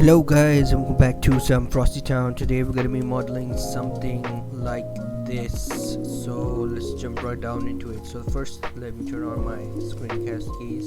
Hello guys, and welcome back to some Frosti-Town. Today we're going to be modeling something like this. So let's jump right down into it. So first let me turn on my screencast keys.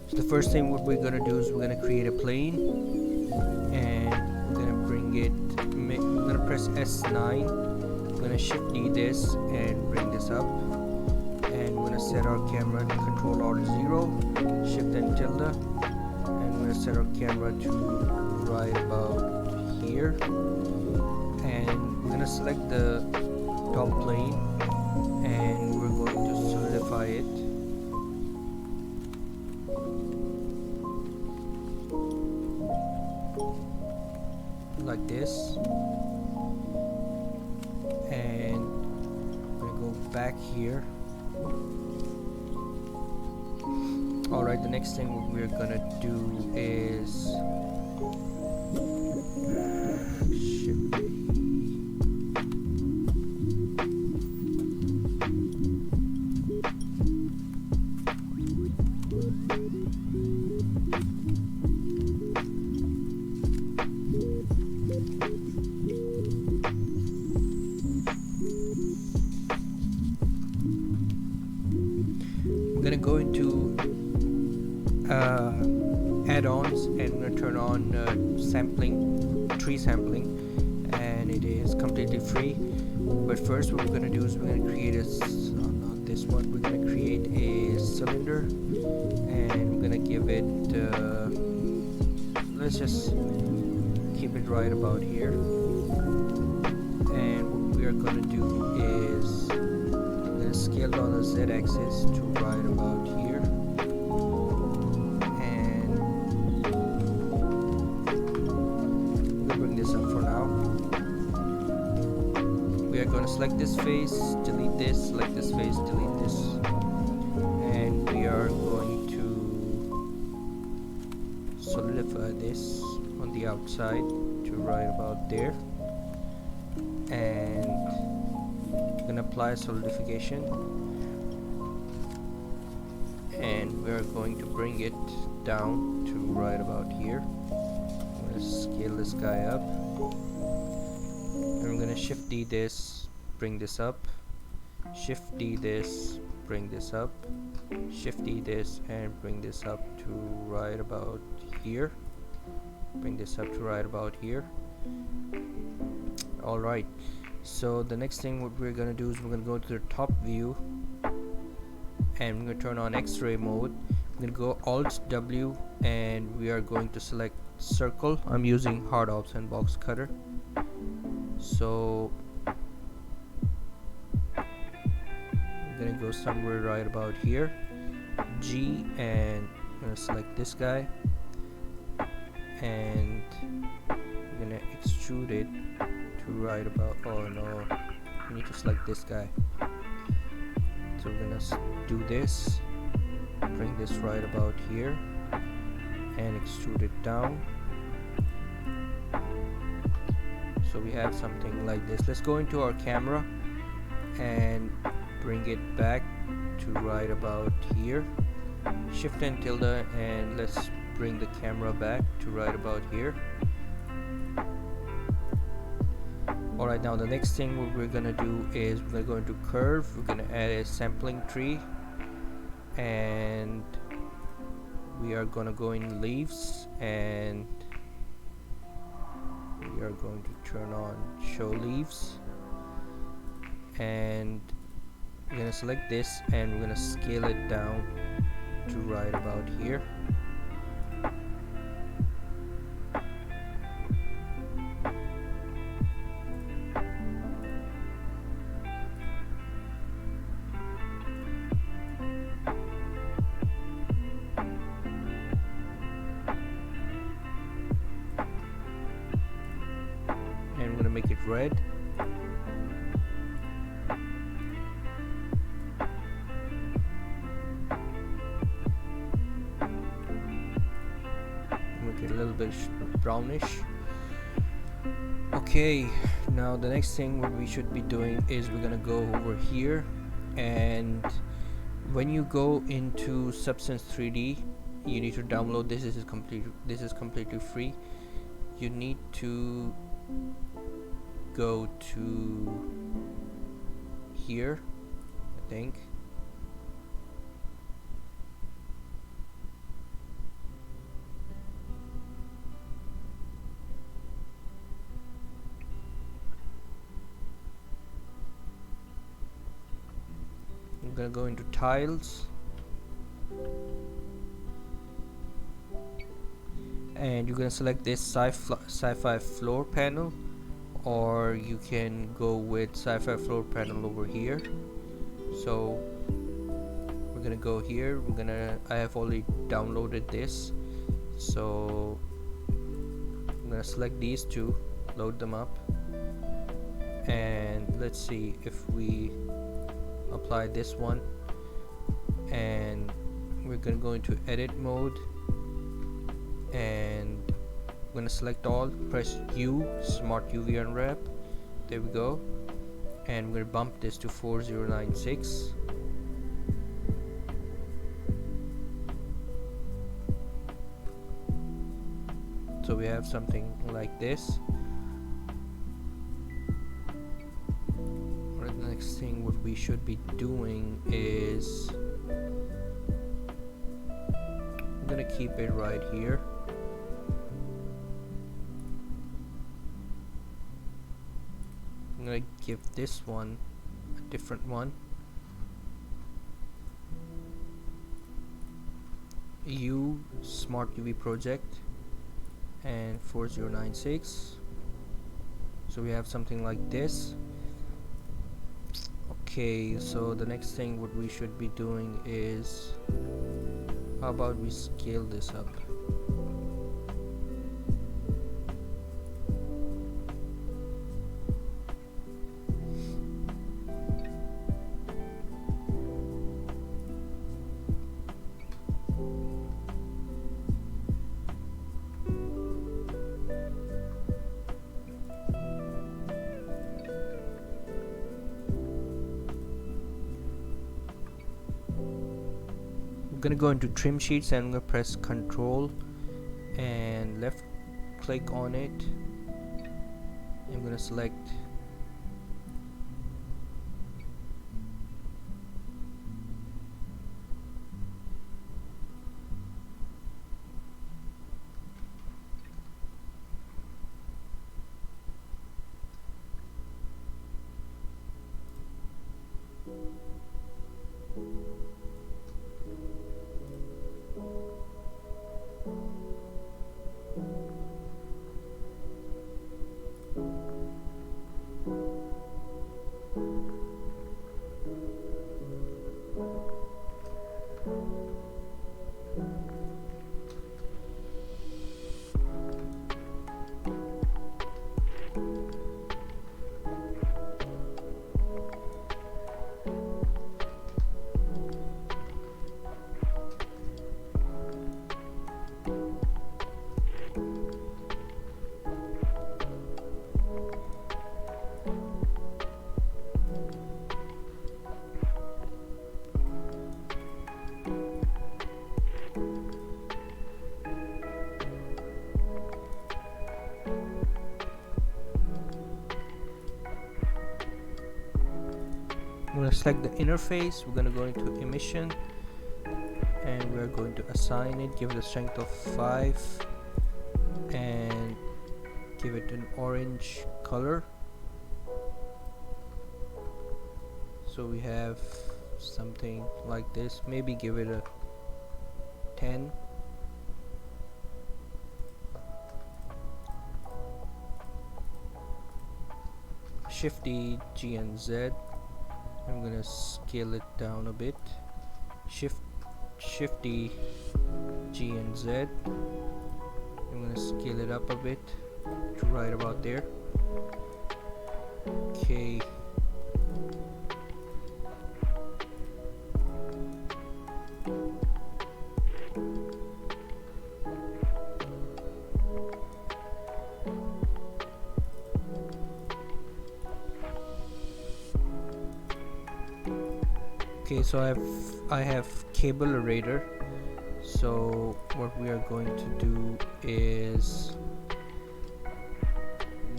So the first thing what we're going to do is we're going to create a plane, and we're going to bring it, we're going to press S9, we're going to shift D this and bring this up, and we're going to set our camera to Control Alt 0, shift and tilde, and we're going to set our camera to right about here, and we're going to select the top plane and we're going to solidify it. Like this, and we're going to go back here. Alright, the next thing what we're gonna do is we're gonna go into add-ons, and we're going to turn on sampling, tree sampling, and it is completely free. But first what we're going to do is we're going to create not this one, we're going to create a cylinder, and we're going to give it let's just keep it right about here. And what we are going to do is we're going to scale down the z-axis to right about here. We are going to select this face, delete this, select this face, delete this, and we are going to solidify this on the outside to right about there, and we're going to apply solidification, and we are going to bring it down to right about here. I'm going to scale this guy up. I'm going to shift D this, bring this up, shift D this, bring this up, shift D this, and bring this up to right about here. Bring this up to right about here. Alright, so the next thing what we're going to do is we're going to go to the top view, and we're going to turn on X-ray mode. We're going to go Alt W, and we are going to select circle. I'm using hardops&boxcutter. So I'm gonna go somewhere right about here, G, and I'm gonna select this guy, and I'm gonna extrude it to right about, oh no, we need to select this guy. So we're gonna do this, bring this right about here, and extrude it down. So we have something like this. Let's go into our camera and bring it back to right about here, shift and tilde, and let's bring the camera back to right about here. Alright, now the next thing what we're gonna do is we're gonna go into curve. We're gonna add a sampling tree, and we are gonna go in leaves, and we are going to turn on show leaves, and we're going to select this, and we're going to scale it down to right about here. And I'm going to make it red. Make it a little bit brownish. Okay, now the next thing what we should be doing is we're gonna go over here, and when you go into Substance 3D you need to download this. This is completely free. You need to go to here, I think. I'm gonna go into tiles, and you're gonna select this sci-fi floor panel, or you can go with sci-fi floor panel over here. So we're gonna go here. I have already downloaded this, so I'm gonna select these two, load them up, and let's see if we apply this one, and we're gonna go into edit mode, and I'm gonna select all, press U, smart UV unwrap, there we go, and we're gonna bump this to 4096. So we have something like this. Right, the next thing what we should be doing is I'm gonna keep it right here. I'm gonna give this one a different one. U Smart UV Project and 4096. So we have something like this. Okay, so the next thing what we should be doing is, how about we scale this up? I'm gonna go into trim sheets and I'm gonna press Control and left click on it. I'm gonna select I'm going to select the interface. We're going to go into emission and we're going to assign it, give it a strength of 5 and give it an orange color. So we have something like this. Maybe give it a 10. Shift D, G and Z. I'm gonna scale it down a bit. Shift D, G and Z. I'm gonna scale it up a bit to right about there. Okay. Okay, so I have cable arrayer. So what we are going to do is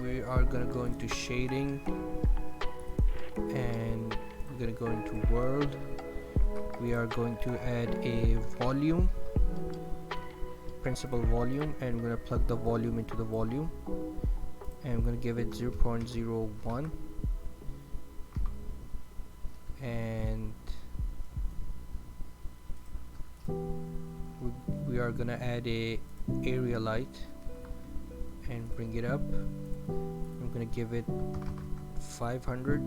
we are going to go into shading, and we're going to go into world. We are going to add a volume, principal volume, and we're going to plug the volume into the volume, and I'm going to give it 0.01, and we are going to add a area light and bring it up. I'm going to give it 500,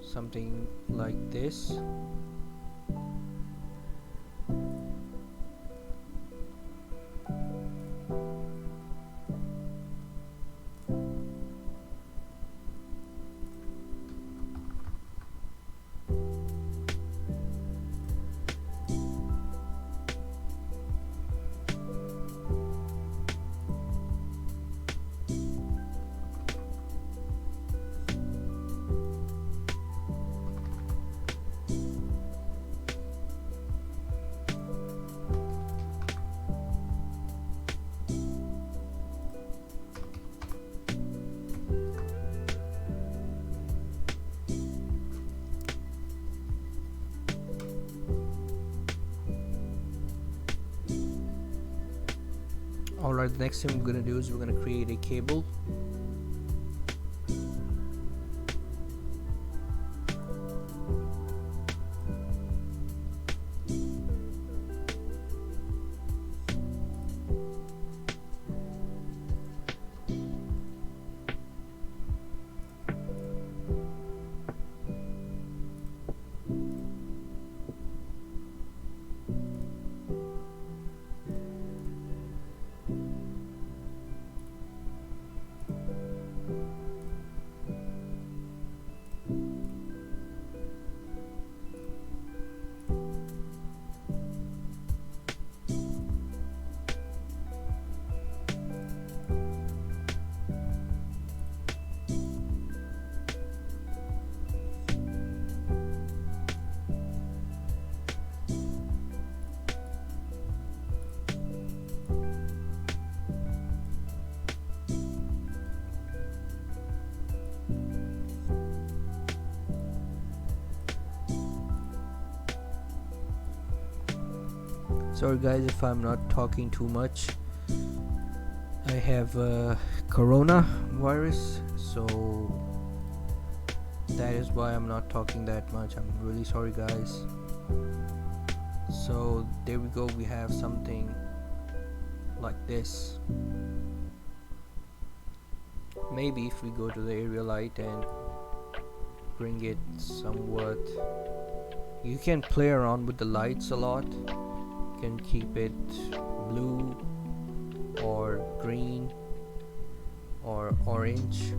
something like this. Alright, the next thing we're going to do is we're going to create a cable. Sorry guys if I'm not talking too much. I have corona virus, so that is why I'm not talking that much. I'm really sorry guys. So there we go, we have something like this. Maybe if we go to the area light and bring it somewhat, you can play around with the lights a lot. You can keep it blue or green or orange.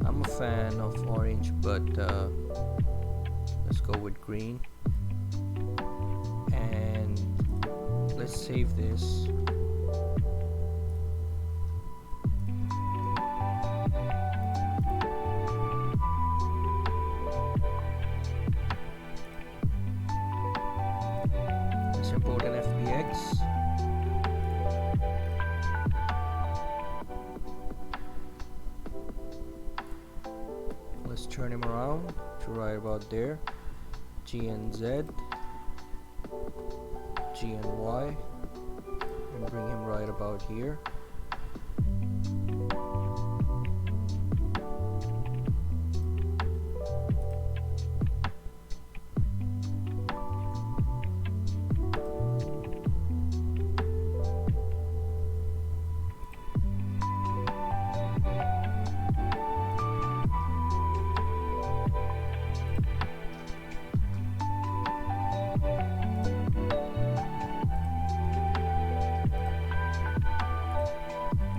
I'm a fan of orange, but let's go with green, and let's save this. Let's import an FBX. Let's turn him around to right about there. G and Z, G and Y, and bring him right about here.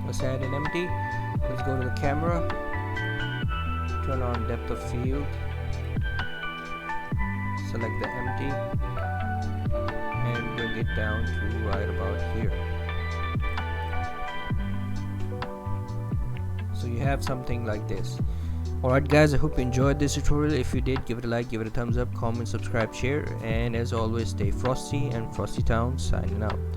Let's add an empty. Let's go to the camera, turn on depth of field, select the empty, and bring it down to right about here. So you have something like this. Alright guys, I hope you enjoyed this tutorial. If you did, give it a like, give it a thumbs up, comment, subscribe, share, and as always, stay frosty, and Frosti-Town signing out.